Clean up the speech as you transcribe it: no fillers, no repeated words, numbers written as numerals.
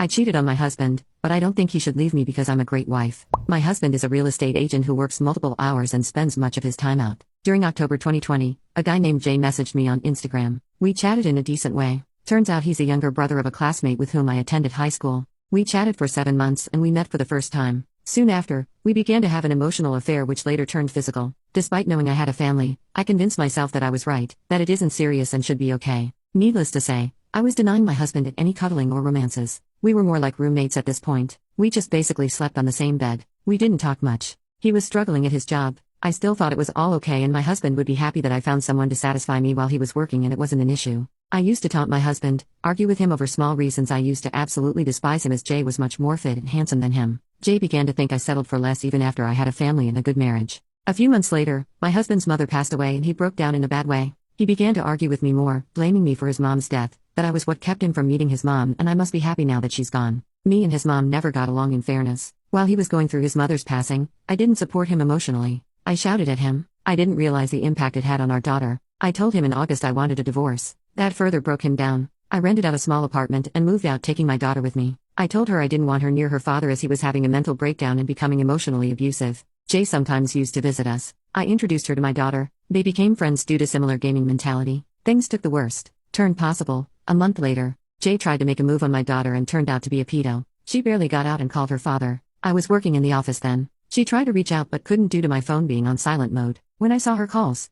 I cheated on my husband, but I don't think he should leave me because I'm a great wife. My husband is a real estate agent who works multiple hours and spends much of his time out. During October 2020, a guy named Jay messaged me on Instagram. We chatted in a decent way. Turns out he's a younger brother of a classmate with whom I attended high school. We chatted for 7 months and we met for the first time. Soon after, we began to have an emotional affair which later turned physical. Despite knowing I had a family, I convinced myself that I was right, that it isn't serious and should be okay. Needless to say, I was denying my husband any cuddling or romances. We were more like roommates at this point. We just basically slept on the same bed. We didn't talk much. He was struggling at his job. I still thought it was all okay and my husband would be happy that I found someone to satisfy me while he was working and it wasn't an issue. I used to taunt my husband, argue with him over small reasons. I used to absolutely despise him as Jay was much more fit and handsome than him. Jay began to think I settled for less even after I had a family and a good marriage. A few months later, my husband's mother passed away and he broke down in a bad way. He began to argue with me more, blaming me for his mom's death, that I was what kept him from meeting his mom and I must be happy now that she's gone. Me and his mom never got along in fairness. While he was going through his mother's passing, I didn't support him emotionally. I shouted at him. I didn't realize the impact it had on our daughter. I told him in August I wanted a divorce. That further broke him down. I rented out a small apartment and moved out, taking my daughter with me. I told her I didn't want her near her father as he was having a mental breakdown and becoming emotionally abusive. Jay sometimes used to visit us. I introduced her to my daughter. They became friends due to similar gaming mentality. Things took the worst turn possible. A month later, Jay tried to make a move on my daughter and turned out to be a pedo. She barely got out and called her father. I was working in the office then. She tried to reach out but couldn't due to my phone being on silent mode. When I saw her calls,